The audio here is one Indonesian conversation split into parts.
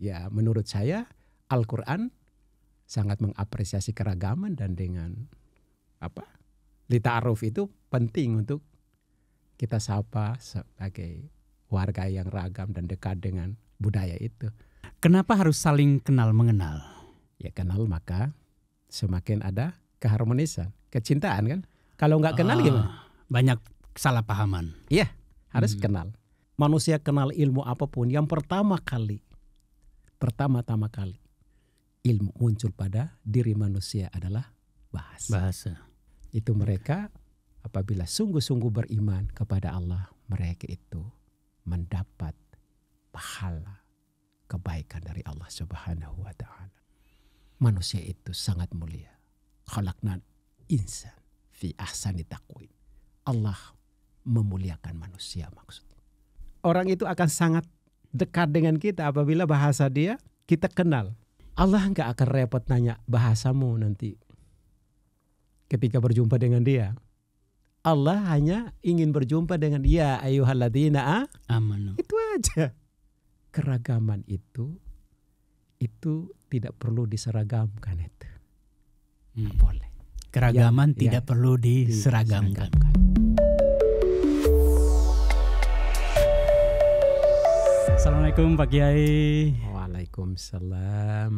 ya menurut saya Al-Quran sangat mengapresiasi keragaman dan dengan lita'aruf itu penting untuk kita sapa sebagai warga yang ragam dan dekat dengan budaya itu. Kenapa harus saling kenal mengenal? Ya kenal maka semakin ada keharmonisan, kecintaan kan. Kalau nggak kenal gimana? Banyak kesalahpahaman. Iya, harus kenal. Manusia kenal ilmu apapun yang pertama-tama kali ilmu muncul pada diri manusia adalah bahasa. Itu mereka apabila sungguh-sungguh beriman kepada Allah, mereka itu mendapat pahala kebaikan dari Allah Subhanahu wa taala. Manusia itu sangat mulia. Khalaqnal insan fi ahsani taqwim. Allah memuliakan manusia maksudnya. Orang itu akan sangat dekat dengan kita apabila bahasa dia kita kenal. Allah enggak akan repot nanya bahasamu nanti ketika berjumpa dengan dia. Allah hanya ingin berjumpa dengan ya ayyuhalladzina amanu. Itu aja. Keragaman itu tidak perlu diseragamkan itu. Boleh. Keragaman tidak perlu diseragamkan. Assalamualaikum Pak Kiai. Waalaikumsalam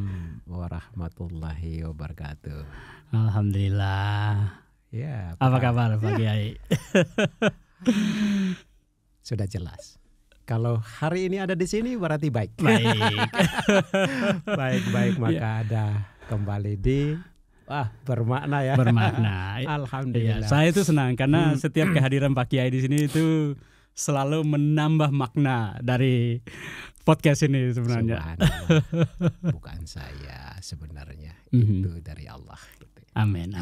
warahmatullahi wabarakatuh. Alhamdulillah. Ya. Apa kabar Pak Kiai? Sudah jelas. Kalau hari ini ada di sini berarti baik. Baik maka ada kembali di bermakna ya. Bermakna. Alhamdulillah. Ya, saya itu senang karena setiap kehadiran Pak Kiai di sini itu selalu menambah makna dari podcast ini sebenarnya. Bukan saya sebenarnya, itu dari Allah. Amin.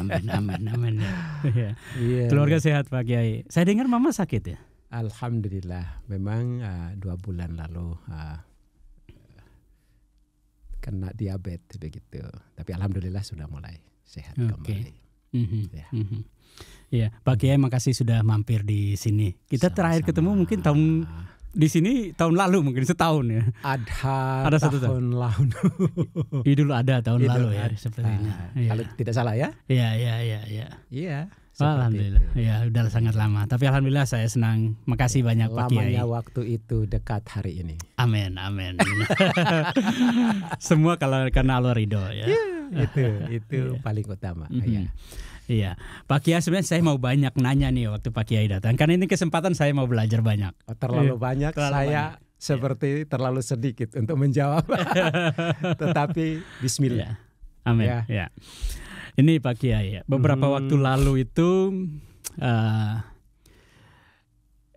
Ya. Keluarga sehat Pak Kiai. Saya dengar Mama sakit ya? Alhamdulillah, memang 2 bulan lalu kena diabetes begitu. Tapi alhamdulillah sudah mulai sehat kembali. Ya, Pak Kiai makasih sudah mampir di sini. Kita terakhir ketemu mungkin di sini tahun lalu mungkin setahun ya. Ada 1 tahun lalu. Idul ada tahun lalu ya sepertinya. Kalau tidak salah ya? Iya. Alhamdulillah. Ya, udah sangat lama. Tapi alhamdulillah saya senang. Makasih banyak Pak Kiai. Lamanya waktu itu dekat hari ini. Amin. Semua karena Allah ridho ya. Itu paling utama. Iya, Pak Kiai sebenarnya saya mau banyak nanya nih waktu Pak Kiai datang. Karena ini kesempatan saya mau belajar banyak. Terlalu banyak, saya seperti terlalu sedikit untuk menjawab. Tetapi Bismillah. Amin. Ya. Ini Pak Kiai ya. Beberapa waktu lalu itu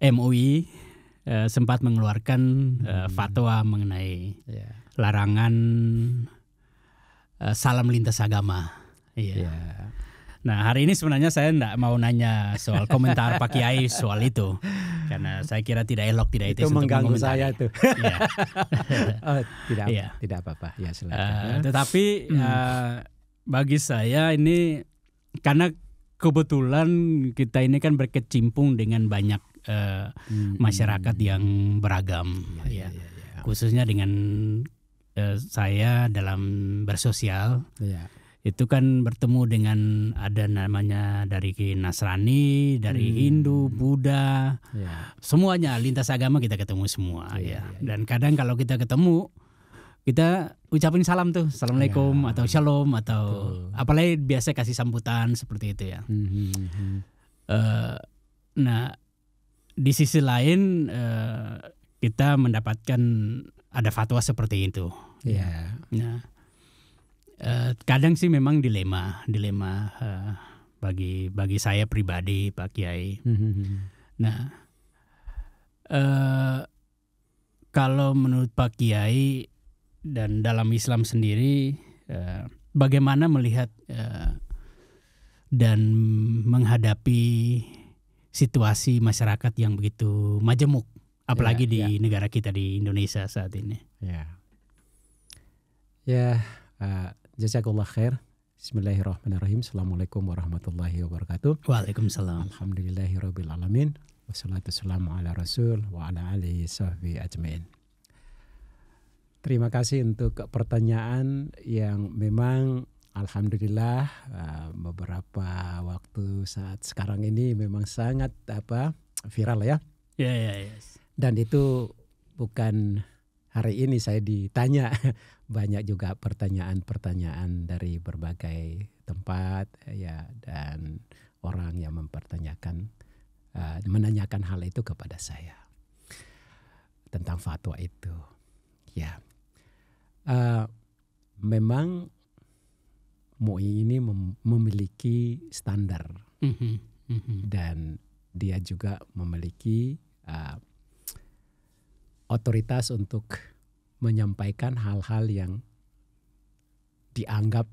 MUI sempat mengeluarkan fatwa mengenai larangan salam lintas agama. Iya. Nah hari ini sebenarnya saya enggak mau nanya soal komentar Pak Kiai soal itu. Karena saya kira tidak elok, tidak etis itu untuk mengganggu mengomentari. saya itu. Tidak apa-apa. Ya silakan. Tetapi bagi saya ini karena kebetulan kita ini kan berkecimpung dengan banyak masyarakat yang beragam. Ya. Khususnya dengan saya dalam bersosial. Itu kan bertemu dengan ada namanya dari Nasrani, dari Hindu, Buddha, semuanya lintas agama kita ketemu semua. Dan kadang kalau kita ketemu, kita ucapin salam tuh, assalamualaikum atau shalom atau apalagi biasa kasih sambutan seperti itu ya. Nah di sisi lain kita mendapatkan ada fatwa seperti itu. Nah, kadang sih memang dilema bagi saya pribadi Pak Kiai. Nah, kalau menurut Pak Kiai dan dalam Islam sendiri, bagaimana melihat dan menghadapi situasi masyarakat yang begitu majemuk, apalagi di negara kita di Indonesia saat ini? Jazakallah khair. Bismillahirrahmanirrahim. Assalamualaikum warahmatullahi wabarakatuh. Waalaikumsalam. Alhamdulillahirabbil alamin. Wassalatu wassalamu ala rasul wa ala alihi sahbihi ajmain. Terima kasih untuk pertanyaan yang memang alhamdulillah beberapa waktu saat sekarang ini memang sangat viral ya. Yes. Dan itu bukan hari ini saya ditanya, banyak juga pertanyaan-pertanyaan dari berbagai tempat ya, dan orang yang menanyakan hal itu kepada saya tentang fatwa itu. Ya, memang MUI ini memiliki standar dan dia juga memiliki otoritas untuk menyampaikan hal-hal yang dianggap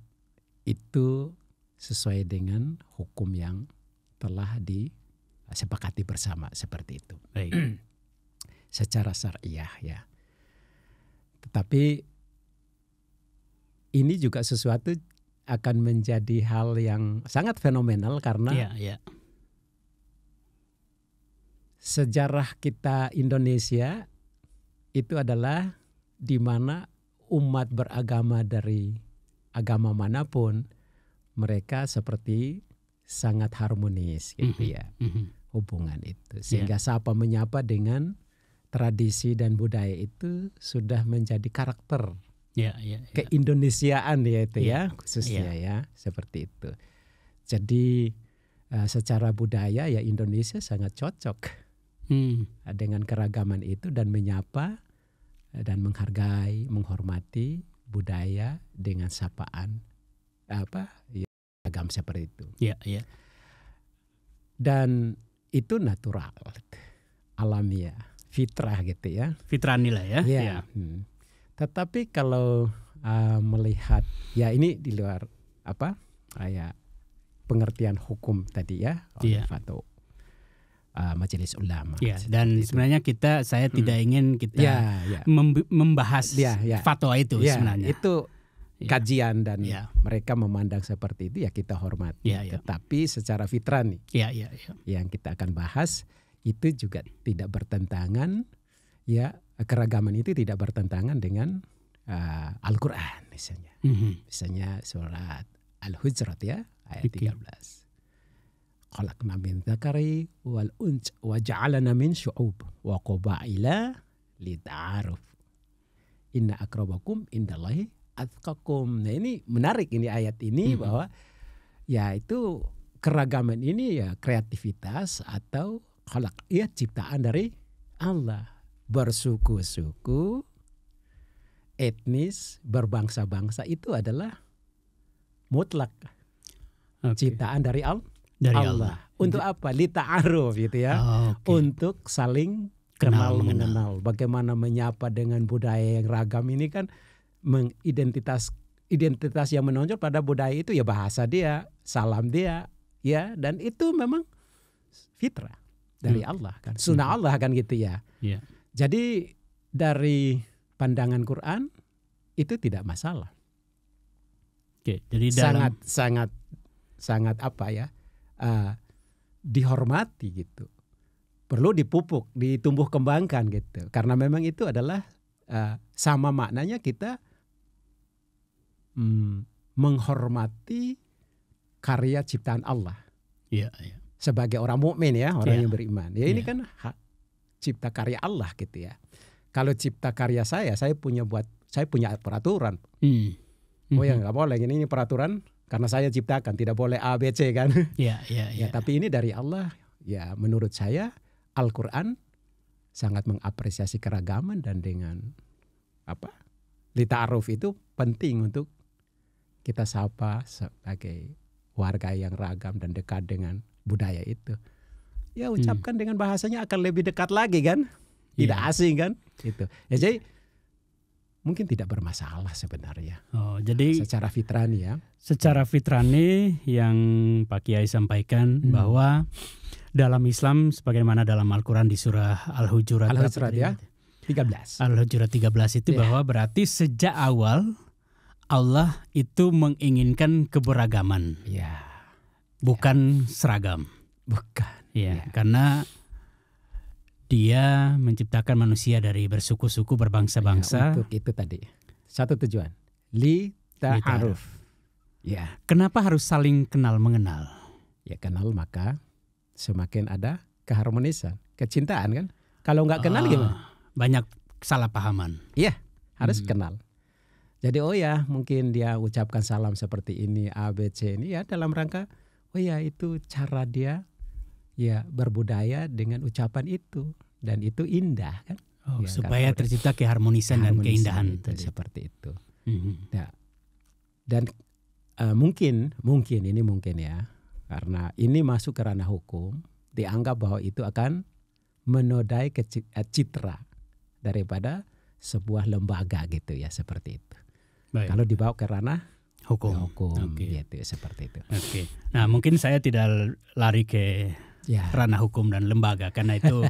itu sesuai dengan hukum yang telah disepakati bersama seperti itu. Baik. Secara syariah ya. Tetapi ini juga sesuatu akan menjadi hal yang sangat fenomenal karena sejarah kita Indonesia itu adalah di mana umat beragama dari agama manapun mereka seperti sangat harmonis gitu ya, hubungan itu, sehingga sapa menyapa dengan tradisi dan budaya itu sudah menjadi karakter keindonesiaan ya itu ya, khususnya ya seperti itu. Jadi secara budaya ya Indonesia sangat cocok dengan keragaman itu dan menyapa dan menghargai, menghormati budaya dengan sapaan agam seperti itu. Dan itu natural, alamiah, fitrah gitu ya. Fitrani lah ya. Tetapi kalau melihat ya ini di luar kayak pengertian hukum tadi ya oleh fatwa Majelis Ulama. Dan sebenarnya saya tidak ingin kita membahas fatwa itu sebenarnya. Itu kajian dan mereka memandang seperti itu ya kita hormati. Tetapi secara fitrah nih yang kita akan bahas itu juga tidak bertentangan ya, keragaman itu tidak bertentangan dengan Al-Quran misalnya. Misalnya surat Al-Hujurat ya ayat 13. Khalaqna min dzakari wal unth wa ja'alna min syu'ub wa qabaila lita'aruf. Inna akrabakum indallahi atqakum. Nah ini menarik ini ayat ini bahwa ya itu keragaman ini ya kreativitas atau khalaq ya ciptaan dari Allah. Bersuku-suku, etnis, berbangsa-bangsa itu adalah mutlak ciptaan dari Allah. Untuk apa? Lita'aruf gitu ya. Untuk saling kenal mengenal. Bagaimana menyapa dengan budaya yang ragam ini kan identitas yang menonjol pada budaya itu ya bahasa dia, salam dia, ya, dan itu memang fitrah dari Allah kan. Sunnah Allah kan gitu ya. Jadi dari pandangan Quran itu tidak masalah. Jadi sangat apa ya? Dihormati gitu, perlu dipupuk, ditumbuh kembangkan gitu, karena memang itu adalah sama maknanya kita menghormati karya ciptaan Allah sebagai orang mukmin ya, orang yang beriman ya. Ini kan hak cipta karya Allah gitu ya. Kalau cipta karya saya punya peraturan. Oh ya nggak boleh ini peraturan karena saya ciptakan, tidak boleh A, B, C kan. Ya, tapi ini dari Allah. Ya menurut saya Al-Quran sangat mengapresiasi keragaman dan dengan lita'aruf itu penting untuk kita sapa sebagai warga yang ragam dan dekat dengan budaya itu. Ya ucapkan dengan bahasanya akan lebih dekat lagi kan. Tidak asing kan. Gitu. Ya jadi mungkin tidak bermasalah sebenarnya. Jadi secara fitrani ya. Secara fitrani yang Pak Kiai sampaikan bahwa dalam Islam sebagaimana dalam Al-Quran di surah Al-Hujurat ya 13. Al-Hujurat 13 itu bahwa berarti sejak awal Allah itu menginginkan keberagaman. Bukan seragam. Bukan. Karena Dia menciptakan manusia dari bersuku-suku, berbangsa-bangsa. Untuk itu tadi. Satu tujuan. Li ta'aruf. Ya. Kenapa harus saling kenal mengenal? Ya kenal maka semakin ada keharmonisan, kecintaan kan. Kalau nggak kenal gimana? Banyak kesalahpahaman. Iya, harus kenal. Jadi mungkin dia ucapkan salam seperti ini A, B, C ini ya dalam rangka itu cara dia ya berbudaya dengan ucapan itu dan itu indah kan. Supaya tercipta keharmonisan dan keindahan itu, seperti itu. Ya. Dan mungkin ya karena ini masuk ke ranah hukum dianggap bahwa itu akan menodai citra daripada sebuah lembaga gitu ya seperti itu. Baik. Kalau dibawa ke ranah hukum gitu ya, seperti itu. Nah mungkin saya tidak lari ke ranah hukum dan lembaga karena itu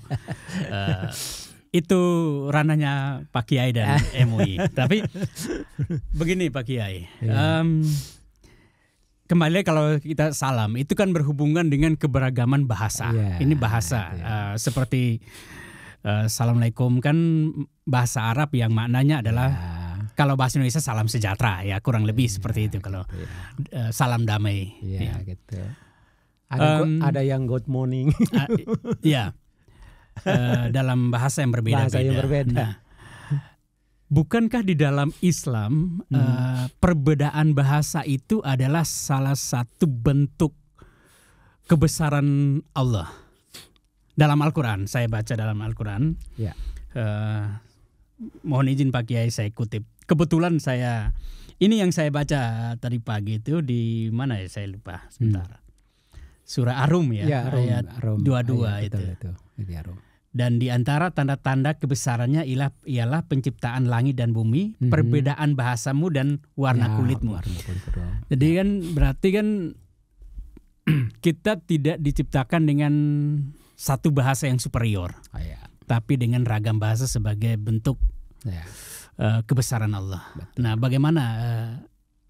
itu ranahnya Pak Kiai dan MUI. Tapi begini Pak Kiai, kembali kalau kita salam itu kan berhubungan dengan keberagaman bahasa. Ini bahasa seperti Assalamualaikum kan bahasa Arab yang maknanya adalah kalau bahasa Indonesia salam sejahtera ya kurang lebih seperti itu kalau salam damai. Gitu. Ada yang good morning. Dalam bahasa yang berbeda-beda. Nah, bukankah di dalam Islam perbedaan bahasa itu adalah salah satu bentuk kebesaran Allah? Dalam Al-Quran, saya baca dalam Al-Quran. Mohon izin Pak Kiai saya kutip. Kebetulan ini yang saya baca tadi pagi itu di mana ya saya lupa sebentar. Surah Ar-Rum ayat 22 itu. Arum. Dan di antara tanda-tanda kebesarannya ialah penciptaan langit dan bumi, perbedaan bahasamu dan warna kulitmu. Jadi kan berarti kan kita tidak diciptakan dengan satu bahasa yang superior, tapi dengan ragam bahasa sebagai bentuk kebesaran Allah. Betul. Nah, bagaimana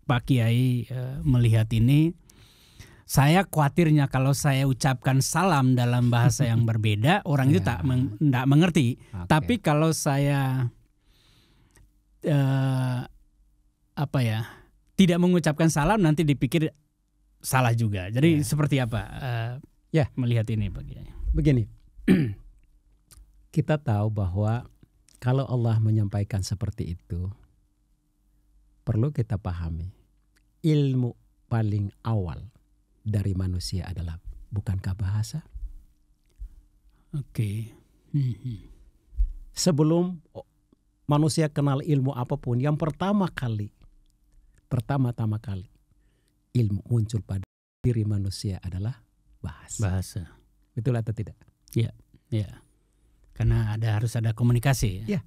Pak Kiai melihat ini? Saya khawatirnya kalau saya ucapkan salam dalam bahasa yang berbeda, orang itu tidak mengerti. Tapi kalau saya tidak mengucapkan salam, nanti dipikir salah juga. Jadi seperti apa melihat ini Pak Kiai? Begini, kita tahu bahwa kalau Allah menyampaikan seperti itu, perlu kita pahami ilmu paling awal dari manusia adalah bukankah bahasa? Sebelum manusia kenal ilmu apapun, yang pertama kali ilmu muncul pada diri manusia adalah bahasa. Betul atau tidak? Iya. Karena harus ada komunikasi. Ya.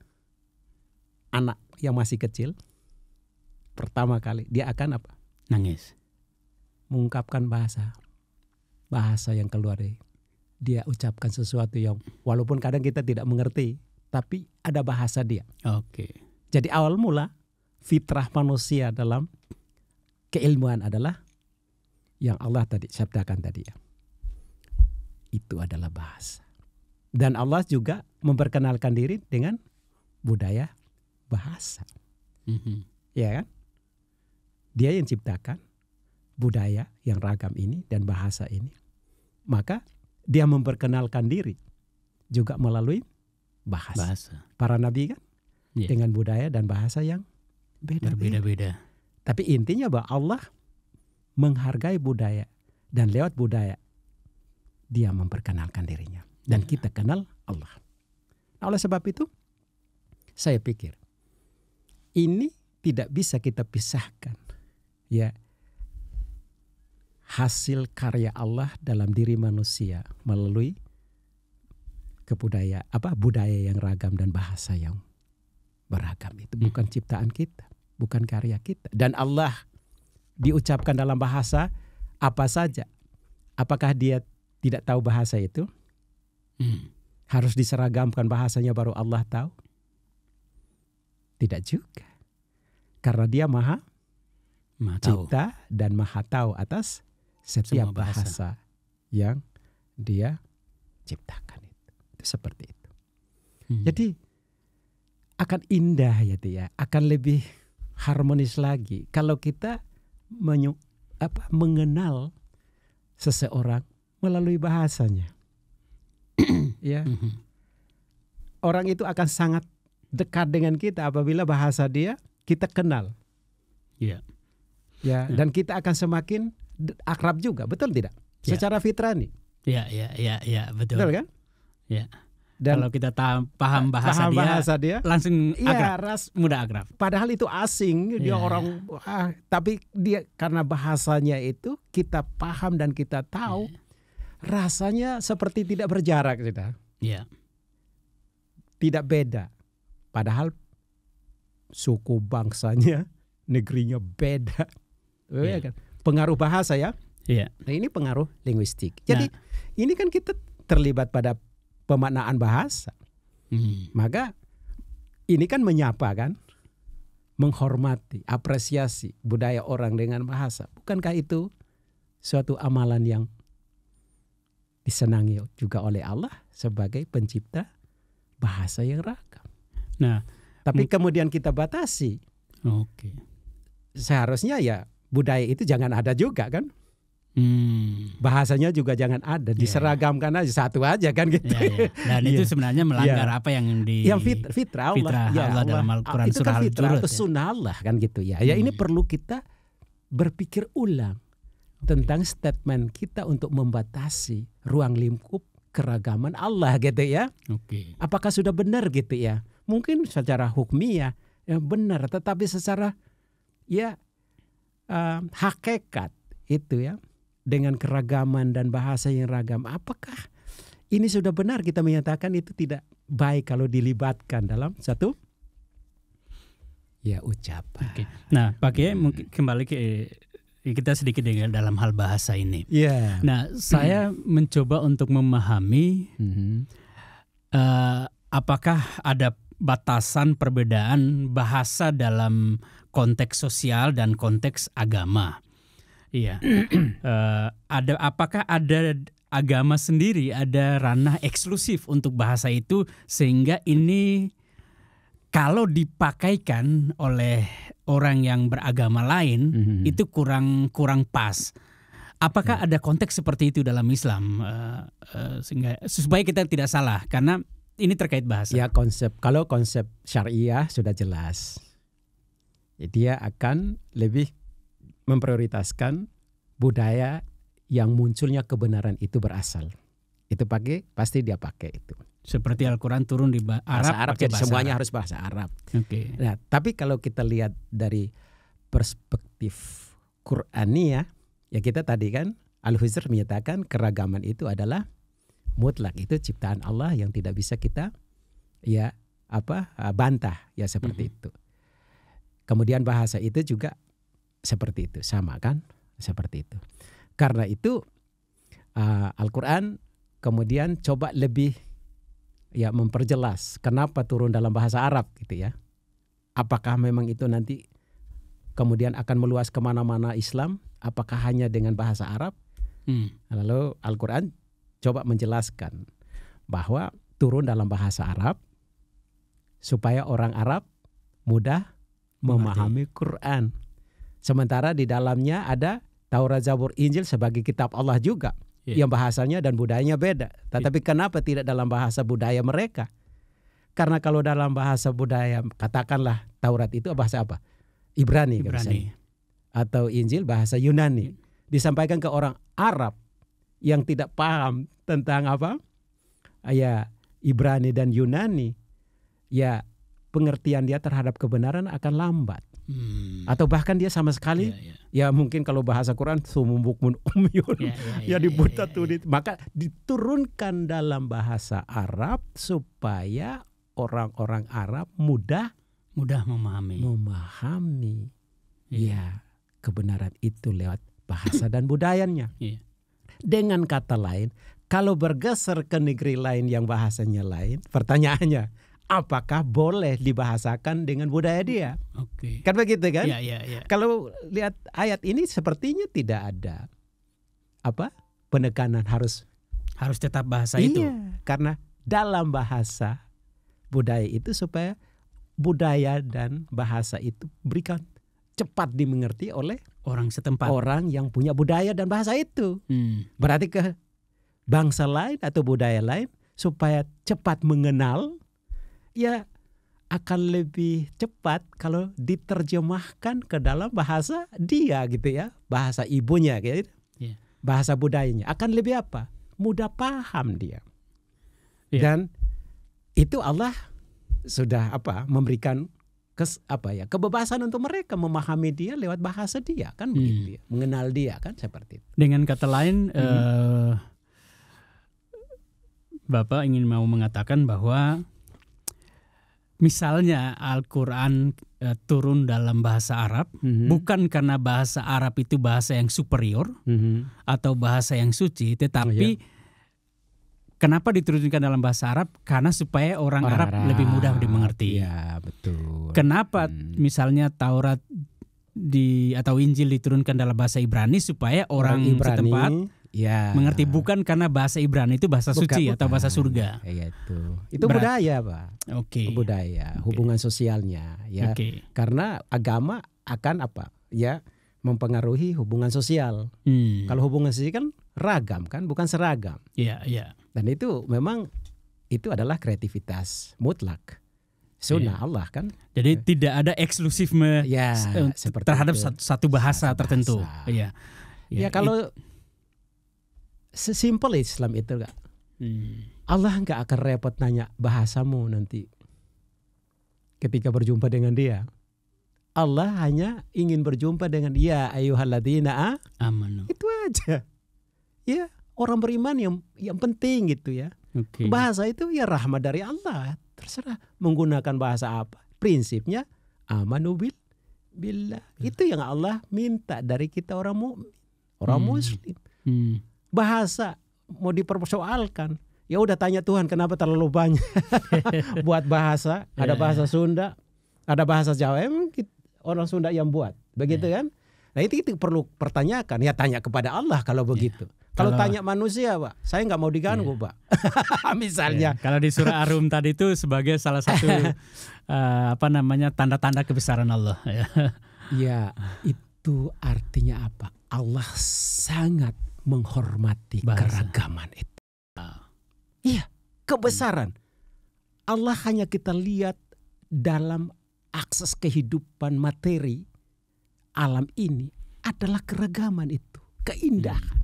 Anak yang masih kecil pertama kali dia akan apa? Nangis. Mengungkapkan bahasa yang keluar dari dia ucapkan sesuatu yang walaupun kadang kita tidak mengerti, tapi ada bahasa dia. Jadi awal mula fitrah manusia dalam keilmuan adalah yang Allah tadi sabdakan tadi ya. Itu adalah bahasa. Dan Allah juga memperkenalkan diri dengan budaya bahasa. Ya kan? Dia yang ciptakan budaya yang ragam ini dan bahasa ini. Maka dia memperkenalkan diri juga melalui bahasa. Para nabi kan dengan budaya dan bahasa yang berbeda-beda. Tapi intinya bahwa Allah menghargai budaya dan lewat budaya dia memperkenalkan dirinya dan kita kenal Allah. Nah, oleh sebab itu saya pikir ini tidak bisa kita pisahkan ya hasil karya Allah dalam diri manusia melalui budaya yang ragam dan bahasa yang beragam. Itu bukan ciptaan kita, bukan karya kita. Dan Allah diucapkan dalam bahasa apa saja. Apakah dia tidak tahu bahasa itu? Harus diseragamkan bahasanya baru Allah tahu? Tidak juga. Karena dia maha cipta dan maha tahu atas setiap bahasa yang dia ciptakan itu. Itu seperti itu. Jadi akan indah ya dia, akan lebih harmonis lagi kalau kita mengenal seseorang melalui bahasanya. Ya. Orang itu akan sangat dekat dengan kita apabila bahasa dia kita kenal. Ya. Ya, dan kita akan semakin akrab juga, betul tidak? Secara fitrani. Ya, betul. Betul kan? Ya. Dan kalau kita paham bahasa dia langsung akrab, mudah akrab. Padahal itu asing, dia orang tapi dia karena bahasanya itu kita paham dan kita tahu, rasanya seperti tidak berjarak kita. Ya. Tidak beda. Padahal suku bangsanya, negerinya beda. Ya kan? Pengaruh bahasa ya. Iya. Nah, ini pengaruh linguistik. Jadi ini kan kita terlibat pada pemaknaan bahasa. Maka ini kan menyapa kan, menghormati, apresiasi budaya orang dengan bahasa. Bukankah itu suatu amalan yang disenangi juga oleh Allah sebagai pencipta bahasa yang ragam. Nah, tapi kemudian kita batasi. Oke. Seharusnya ya budaya itu jangan ada juga kan. Bahasanya juga jangan ada, diseragamkan aja satu aja kan gitu. Dan itu sebenarnya melanggar apa yang fitrah Allah dalam Al-Quran itu surah kan fitrah Al-Jurut atau sunnah Allah kan gitu ya. Ya ini perlu kita berpikir ulang tentang statement kita untuk membatasi ruang lingkup keragaman Allah gitu ya. Apakah sudah benar gitu ya? Mungkin secara hukmiyah ya benar, tetapi secara hakikat itu ya, dengan keragaman dan bahasa yang ragam, apakah ini sudah benar kita menyatakan itu tidak baik kalau dilibatkan dalam satu ucapan. Nah, pakai mungkin kembali ke kita sedikit dengan dalam hal bahasa ini. Nah, saya mencoba untuk memahami apakah ada batasan perbedaan bahasa dalam konteks sosial dan konteks agama. Iya. Apakah ada agama sendiri, ada ranah eksklusif untuk bahasa itu sehingga ini kalau dipakaikan oleh orang yang beragama lain itu kurang pas. Apakah ada konteks seperti itu dalam Islam sehingga supaya kita tidak salah karena ini terkait bahasa. Ya kalau konsep syariah sudah jelas. Dia akan lebih memprioritaskan budaya yang munculnya kebenaran itu berasal. Itu pasti dia pakai itu. Seperti Al-Quran turun di Arab, jadi semuanya harus bahasa Arab. Nah, tapi kalau kita lihat dari perspektif Qur'aniyah, ya kita tadi kan Al-Hujr menyatakan keragaman itu adalah mutlak, itu ciptaan Allah yang tidak bisa kita bantah ya seperti itu. Kemudian bahasa itu juga seperti itu, sama kan? Seperti itu. Karena itu Al-Quran kemudian coba lebih memperjelas kenapa turun dalam bahasa Arab gitu ya. Apakah memang itu nanti kemudian akan meluas kemana-mana Islam? Apakah hanya dengan bahasa Arab? Lalu Al-Quran coba menjelaskan bahwa turun dalam bahasa Arab supaya orang Arab mudah memahami Quran. Sementara di dalamnya ada Taurat, Zabur, Injil sebagai kitab Allah juga yang bahasanya dan budayanya beda. Tetapi kenapa tidak dalam bahasa budaya mereka? Karena kalau dalam bahasa budaya, katakanlah Taurat itu bahasa apa? Ibrani. Atau Injil bahasa Yunani. Disampaikan ke orang Arab yang tidak paham tentang Ibrani dan Yunani, pengertian dia terhadap kebenaran akan lambat. Atau bahkan dia sama sekali mungkin kalau bahasa Quran sumum bukmun umyun dibuta tulis, maka diturunkan dalam bahasa Arab supaya orang-orang Arab mudah memahami kebenaran itu lewat bahasa dan budayanya. Dengan kata lain, kalau bergeser ke negeri lain yang bahasanya lain, pertanyaannya, apakah boleh dibahasakan dengan budaya dia? Kan begitu kan? Kalau lihat ayat ini sepertinya tidak ada penekanan harus tetap bahasa itu. Karena dalam bahasa budaya itu supaya budaya dan bahasa itu berikan cepat dimengerti oleh orang setempat, orang yang punya budaya dan bahasa itu. Berarti ke bangsa lain atau budaya lain supaya cepat mengenal, ya akan lebih cepat kalau diterjemahkan ke dalam bahasa dia gitu ya, bahasa ibunya gitu. Yeah. Bahasa budayanya akan lebih apa? Mudah paham dia. Yeah. Dan itu Allah sudah memberikan kebebasan untuk mereka memahami dia lewat bahasa dia kan begitu ya, mengenal dia kan seperti itu. Dengan kata lain, Bapak ingin mau mengatakan bahwa misalnya Al-Quran turun dalam bahasa Arab, bukan karena bahasa Arab itu bahasa yang superior atau bahasa yang suci, tetapi kenapa diturunkan dalam bahasa Arab? Karena supaya orang Arab lebih mudah dimengerti. Ya, betul. Kenapa misalnya Taurat atau Injil diturunkan dalam bahasa Ibrani supaya orang setempat mengerti, bukan karena bahasa Ibrani itu bahasa suci atau bahasa surga. Itu budaya, Pak. Oke. Budaya, hubungan sosialnya ya. Karena agama akan mempengaruhi hubungan sosial. Kalau hubungan sosial kan ragam kan, bukan seragam. Iya. Dan itu memang itu adalah kreativitas mutlak. Sunnah Allah kan. Jadi tidak ada eksklusifme terhadap satu bahasa tertentu. Iya. Ya kalau sesimpel Islam itu enggak. Allah enggak akan repot nanya bahasamu nanti ketika berjumpa dengan dia. Allah hanya ingin berjumpa dengan ya ayyuhalladzina amanu. Itu aja. Ya, orang beriman yang penting gitu ya. Bahasa itu ya rahmat dari Allah. Terserah menggunakan bahasa apa. Prinsipnya amanu billah. Itu yang Allah minta dari kita orang mukmin, orang muslim. Bahasa mau dipersoalkan, ya udah tanya Tuhan kenapa terlalu banyak buat bahasa. Ada bahasa Sunda, ada bahasa Jawa, emang orang Sunda yang buat begitu kan. Nah itu perlu pertanyakan, ya tanya kepada Allah kalau begitu. Kalau tanya manusia, Pak, saya nggak mau diganggu, Pak. Misalnya. Kalau di surah Ar-Rum tadi itu sebagai salah satu tanda-tanda kebesaran Allah. Ya, itu artinya apa? Allah sangat menghormati keragaman itu. Iya, kebesaran. Allah hanya kita lihat dalam akses kehidupan materi alam ini adalah keragaman itu, keindahan.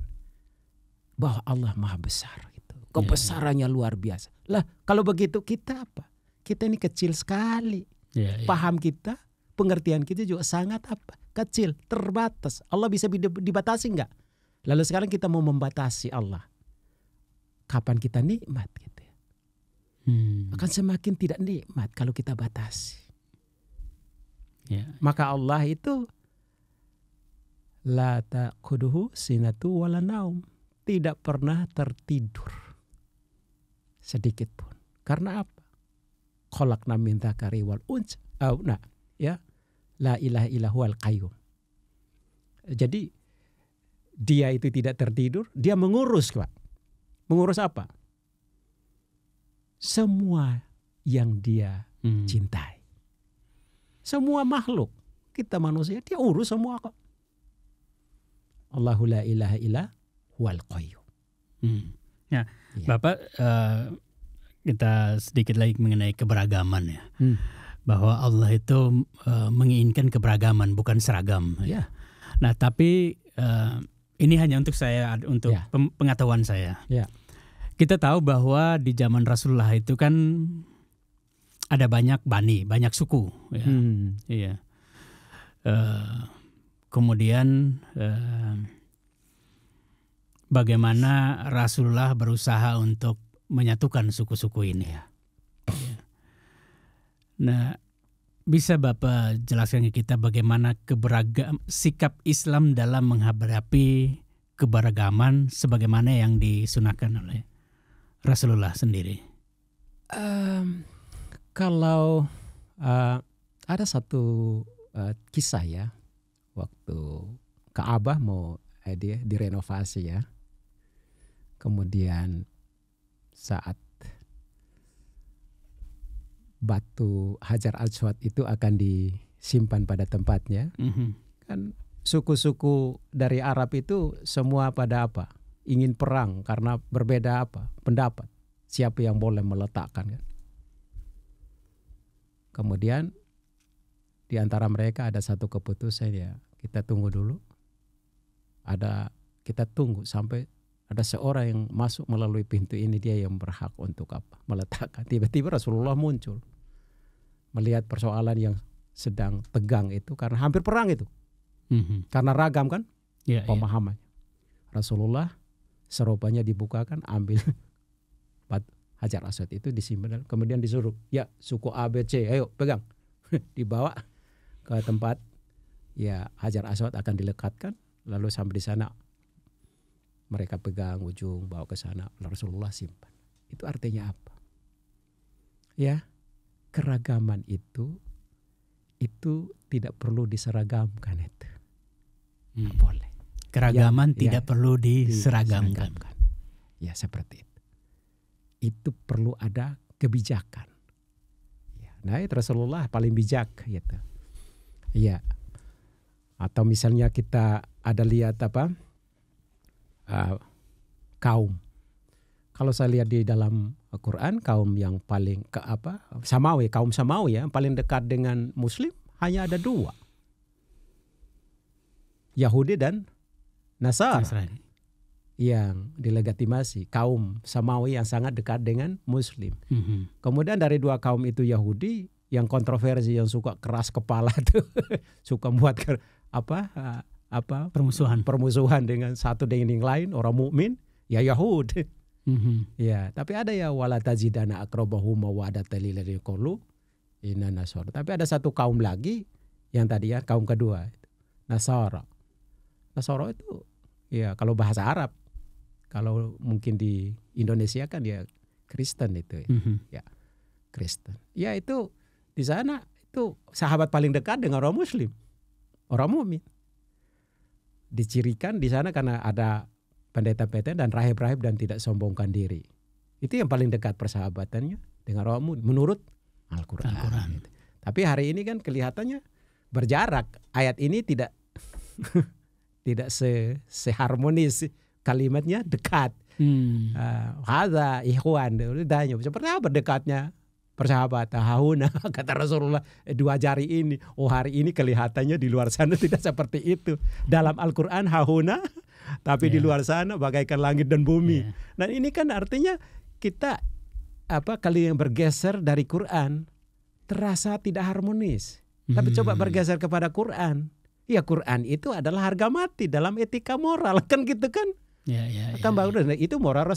Bahwa Allah maha besar gitu. Kebesarannya luar biasa. Lah kalau begitu kita apa? Kita ini kecil sekali. Paham kita, pengertian kita juga sangat kecil, terbatas. Allah bisa dibatasi enggak? Lalu sekarang kita mau membatasi Allah. Kapan kita nikmat gitu ya? Akan semakin tidak nikmat kalau kita batasi. Maka Allah itu la ta'khuduhu sinatu wala naum, tidak pernah tertidur sedikit pun. Karena apa? Khalaqna min dzakari wal unsa. La ilaha illa huwal qayyum. Jadi dia itu tidak tertidur, dia mengurus, Pak. Mengurus apa? Semua yang dia cintai. Semua makhluk, kita manusia, dia urus semua kok. Allahu la ilaha illa huwal qayyum. Bapak, kita sedikit lagi mengenai keberagaman ya. Bahwa Allah itu menginginkan keberagaman, bukan seragam. Nah, tapi ini hanya untuk saya, untuk pengetahuan saya. Kita tahu bahwa di zaman Rasulullah itu kan ada banyak bani, banyak suku. Kemudian bagaimana Rasulullah berusaha untuk menyatukan suku-suku ini. Nah, bisa Bapak jelaskan ke kita bagaimana sikap Islam dalam menghadapi keberagaman sebagaimana yang disunahkan oleh Rasulullah sendiri? Kalau ada satu kisah ya, waktu Ka'bah mau direnovasi ya, kemudian saat batu Hajar Aswad itu akan disimpan pada tempatnya. Kan suku-suku dari Arab itu semua pada apa? Ingin perang karena berbeda apa? Pendapat. Siapa yang boleh meletakkan kan? Kemudian di antara mereka ada satu keputusan, ya kita tunggu dulu. Kita tunggu sampai ada seorang yang masuk melalui pintu ini, dia yang berhak untuk apa? Meletakkan. Tiba-tiba Rasulullah muncul. Melihat persoalan yang sedang tegang itu karena hampir perang itu. Karena ragam kan pemahamannya. Rasulullah serupanya dibukakan, ambil Hajar Aswad itu disimpan, kemudian disuruh, ya suku ABC, ayo pegang. Dibawa ke tempat ya Hajar Aswad akan dilekatkan, lalu sampai di sana mereka pegang ujung, bawa ke sana, Rasulullah simpan. Itu artinya apa? Ya, keragaman itu tidak perlu diseragamkan itu. Nggak boleh. Keragaman tidak perlu diseragamkan. Ya seperti itu. Itu perlu ada kebijakan. Ya, nah itu Rasulullah paling bijak gitu. Ya. Atau misalnya kita ada lihat kaum. Kalau saya lihat di dalam Al-Quran, kaum yang paling Samawi, kaum Samawi yang paling dekat dengan Muslim hanya ada 2. Yahudi dan Nasrani. Yang dilegitimasi, kaum Samawi yang sangat dekat dengan Muslim. Kemudian dari 2 kaum itu Yahudi yang kontroversi, yang suka keras kepala tuh, suka buat permusuhan dengan satu dengan yang lain, orang mukmin ya Yahudi. Ya, tapi ada ya wala tajidana aqrabahum mawaddatan lil ladzina qalu inna nasara. Tapi ada satu kaum lagi yang tadi ya kaum kedua Nasara. Nasara itu ya kalau bahasa Arab, kalau mungkin di Indonesia kan ya Kristen itu ya Kristen. Ya itu di sana itu sahabat paling dekat dengan orang Muslim, orang mukmin. Dicirikan di sana karena ada pendeta-pendeta dan rahib-rahib dan tidak sombongkan diri. Itu yang paling dekat persahabatannya dengan orang mukmin menurut Al-Quran. Gitu. Tapi hari ini kan kelihatannya berjarak. Ayat ini tidak tidak seharmonis, kalimatnya dekat. Hadza ikhwan, ditanya seperti apa dekatnya persahabatan? Hauna, kata Rasulullah, 2 jari ini. Oh, hari ini kelihatannya di luar sana tidak seperti itu. Dalam Al-Quran hauna, tapi di luar sana bagaikan langit dan bumi. Nah ini kan artinya kita kali yang bergeser dari Quran terasa tidak harmonis. Tapi coba bergeser kepada Quran. Ya Quran itu adalah harga mati dalam etika moral kan gitu kan. Itu moral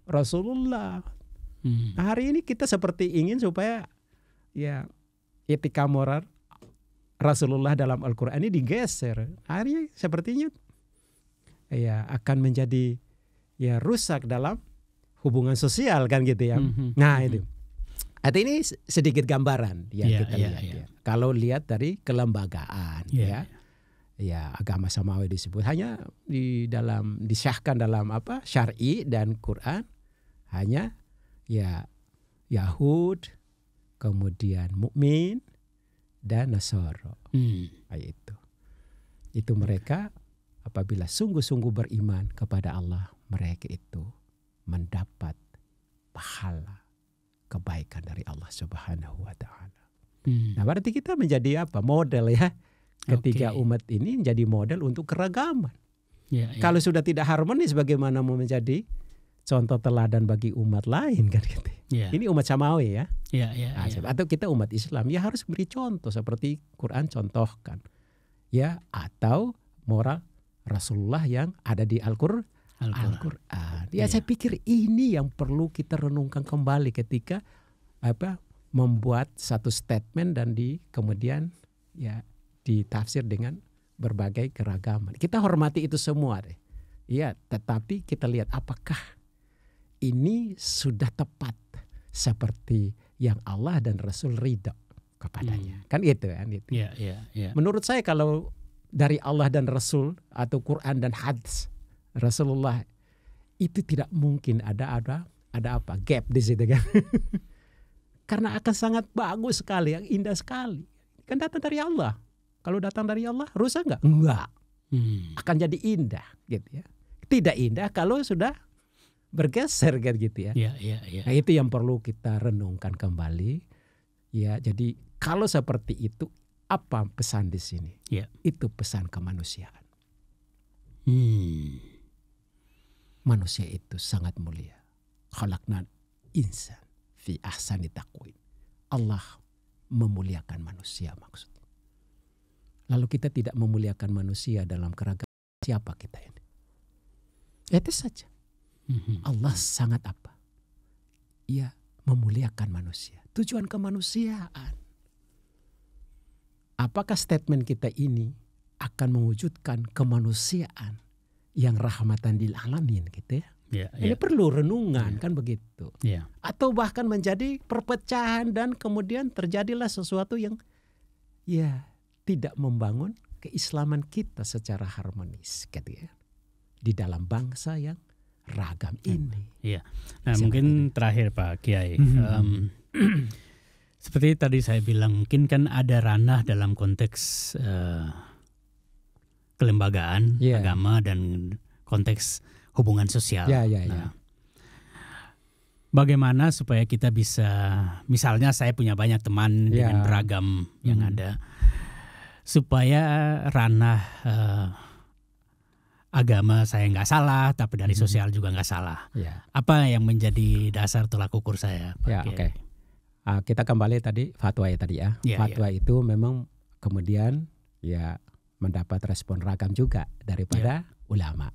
Rasulullah. Nah, hari ini kita seperti ingin supaya ya etika moral Rasulullah dalam Al-Quran ini digeser. Akhirnya sepertinya ya akan menjadi ya rusak dalam hubungan sosial kan gitu ya. Nah itu. Atau ini sedikit gambaran ya kita lihat. Ya. Kalau lihat dari kelembagaan ya agama Samawi disebut hanya disahkan dalam syar'i dan Quran hanya ya Yahud, kemudian mukmin dan Nasara. Itu mereka apabila sungguh-sungguh beriman kepada Allah, mereka itu mendapat pahala kebaikan dari Allah Subhanahu wa taala. Nah, berarti kita menjadi model ya. Ketiga umat ini menjadi model untuk keragaman. Kalau sudah tidak harmonis, bagaimana mau menjadi contoh teladan bagi umat lain kan gitu. Ini umat Samawi ya. Atau kita umat Islam ya harus beri contoh seperti Quran contohkan. Ya, atau moral Rasulullah yang ada di Al-Quran. Ya saya pikir ini yang perlu kita renungkan kembali ketika membuat satu statement dan kemudian ya ditafsir dengan berbagai keragaman. Kita hormati itu semua deh. Ya, tetapi kita lihat apakah ini sudah tepat seperti yang Allah dan Rasul ridha kepadanya. Kan gitu kan gitu. Menurut saya kalau dari Allah dan Rasul atau Quran dan hadis Rasulullah itu tidak mungkin ada gap di situ kan. Karena akan sangat bagus sekali, yang indah sekali. Kan datang dari Allah. Kalau datang dari Allah, rusak nggak? Enggak. Akan jadi indah, gitu ya. Tidak indah kalau sudah bergeser gitu ya. Nah, itu yang perlu kita renungkan kembali. Ya, jadi kalau seperti itu, apa pesan di sini? Itu pesan kemanusiaan. Manusia itu sangat mulia. Khalaqnal insan fi ahsani taqwim. Allah memuliakan manusia maksudnya. Lalu kita tidak memuliakan manusia dalam keragaman, siapa kita ini? Itu saja. Allah sangat apa? Ia memuliakan manusia. Tujuan kemanusiaan. Apakah statement kita ini akan mewujudkan kemanusiaan yang rahmatan lil alamin gitu ya? Ini perlu renungan kan begitu. Atau bahkan menjadi perpecahan dan kemudian terjadilah sesuatu yang ya tidak membangun keislaman kita secara harmonis gitu ya. Di dalam bangsa yang ragam ini. Nah, mungkin terakhir Pak Kiai. Seperti tadi saya bilang, mungkin kan ada ranah dalam konteks kelembagaan, agama dan konteks hubungan sosial. Nah, bagaimana supaya kita bisa, misalnya saya punya banyak teman dengan beragam yang ada, supaya ranah agama saya nggak salah, tapi dari sosial juga nggak salah. Apa yang menjadi dasar tolak ukur saya? Oke. Kita kembali tadi fatwa ya tadi ya. Fatwa itu memang kemudian ya mendapat respon ragam juga daripada ulama.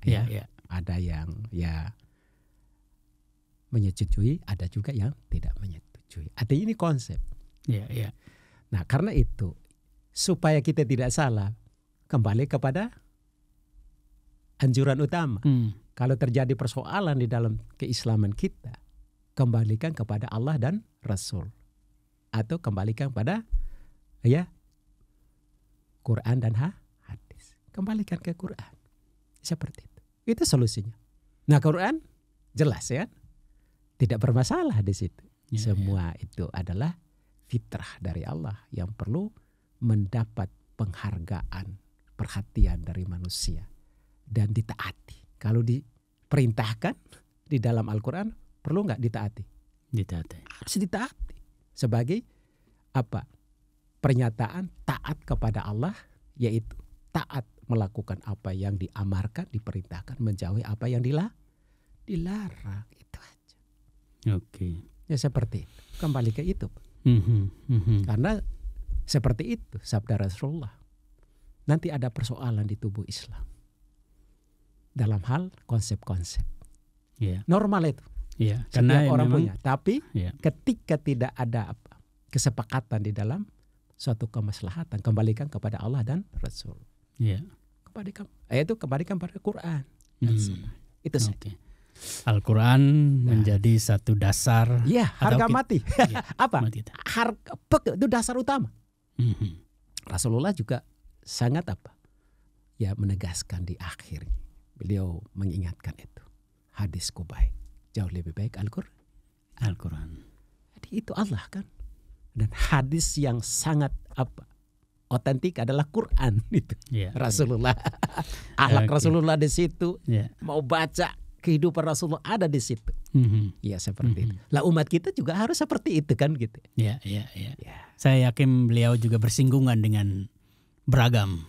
Ada yang ya menyetujui, ada juga yang tidak menyetujui. Artinya ini konsep. Nah, karena itu supaya kita tidak salah, kembali kepada anjuran utama. Kalau terjadi persoalan di dalam keislaman kita, kembalikan kepada Allah dan Rasul. Atau kembalikan pada Quran dan hadis. Kembalikan ke Quran. Seperti itu. Itu solusinya. Nah, Quran jelas ya. Tidak bermasalah di situ. Semua itu adalah fitrah dari Allah yang perlu mendapat penghargaan, perhatian dari manusia dan ditaati. Kalau diperintahkan di dalam Al-Quran, perlu nggak ditaati? Ditaati. Harus ditaati sebagai apa? Pernyataan taat kepada Allah, yaitu taat melakukan apa yang diamarkan, diperintahkan, menjauhi apa yang dilarang. Itu aja. Ya seperti itu. Kembali ke itu. Karena seperti itu sabda Rasulullah. Nanti ada persoalan di tubuh Islam dalam hal konsep-konsep. Normal itu. Setiap orang punya. Tapi ketika tidak ada kesepakatan di dalam suatu kemaslahatan, kembalikan kepada Allah dan Rasul. Kembalikan pada Quran. Itu saja. Al-Quran menjadi satu dasar. Harga mati. Apa? Itu dasar utama. Rasulullah juga sangat menegaskan di akhir. Beliau mengingatkan itu. Hadisku baik. Jauh lebih baik Al-Quran. Jadi itu Allah kan. Dan hadis yang sangat otentik adalah Quran itu. Rasulullah. Akhlak Rasulullah di situ. Mau baca kehidupan Rasulullah ada di situ. Ya seperti itu. Lah umat kita juga harus seperti itu kan gitu. Saya yakin beliau juga bersinggungan dengan beragam.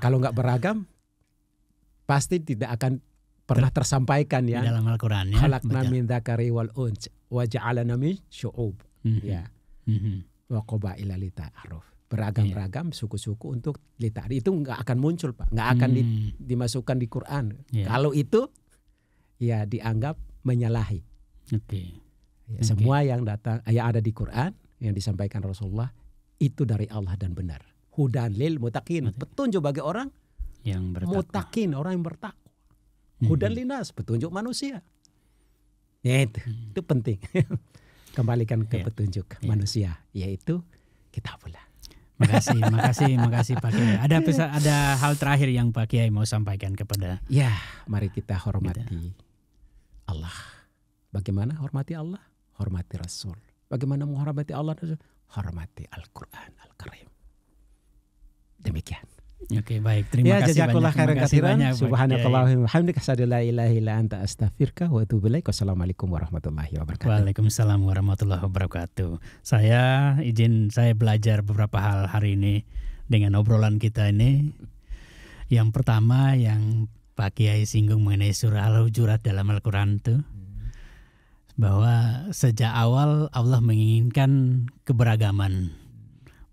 Kalau nggak beragam pasti tidak akan pernah tersampaikan ya. Di dalam Al-Quran ya. Khalaqna min dzakari wal unsa wa ja'alna min syu'ub. Wa qabaila lita'aruf. Beragam-ragam suku-suku untuk lita'aruf. Itu nggak akan muncul Pak. Nggak akan dimasukkan di Quran. Kalau itu ya dianggap menyalahi. Semua yang datang yang ada di Quran yang disampaikan Rasulullah itu dari Allah dan benar. Hudan lil muttaqin. Petunjuk bagi orang yang bertakwa. Muttaqin, orang yang bertakwa. Hudan linas, petunjuk manusia. Itu penting. Kembalikan ke petunjuk manusia, yaitu kitabullah. Makasih Pak Kiai. Ada hal terakhir yang Pak Kiai mau sampaikan kepada. Mari kita hormati Allah. Bagaimana hormati Allah? Hormati Rasul. Bagaimana menghormati Allah? Hormati Al-Quran Al-Karim. Demikian. Oke, baik. Terima kasih jazakallah khairan katsiran. Subhanakallahumma wa bihamdika asyhadu an la ilaha illa anta astaghfiruka wa atubu ilaik. Wassalamualaikum warahmatullahi wabarakatuh. Waalaikumsalam warahmatullahi wabarakatuh. Saya belajar beberapa hal hari ini dengan obrolan kita ini. Yang pertama yang Pak Kiai singgung mengenai surah Al-Hujurat dalam Al-Quran itu, bahwa sejak awal Allah menginginkan keberagaman,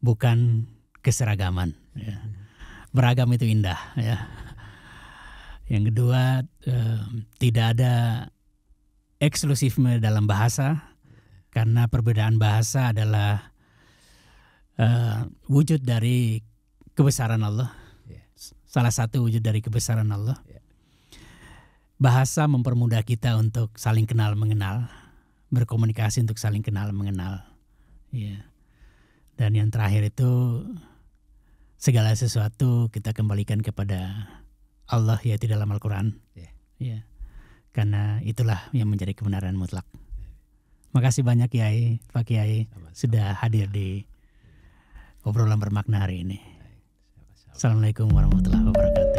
bukan keseragaman. Ya. Beragam itu indah. Ya. Yang kedua, tidak ada eksklusifme dalam bahasa, karena perbedaan bahasa adalah wujud dari kebesaran Allah. Salah satu wujud dari kebesaran Allah. Bahasa mempermudah kita untuk saling kenal mengenal, berkomunikasi untuk saling kenal mengenal. Ya. Dan yang terakhir itu, segala sesuatu kita kembalikan kepada Allah yaitu dalam Al-Quran. Ya. Karena itulah yang menjadi kebenaran mutlak. Makasih banyak Kiai, Pak Kiai sudah hadir di obrolan bermakna hari ini. Assalamualaikum warahmatullahi wabarakatuh.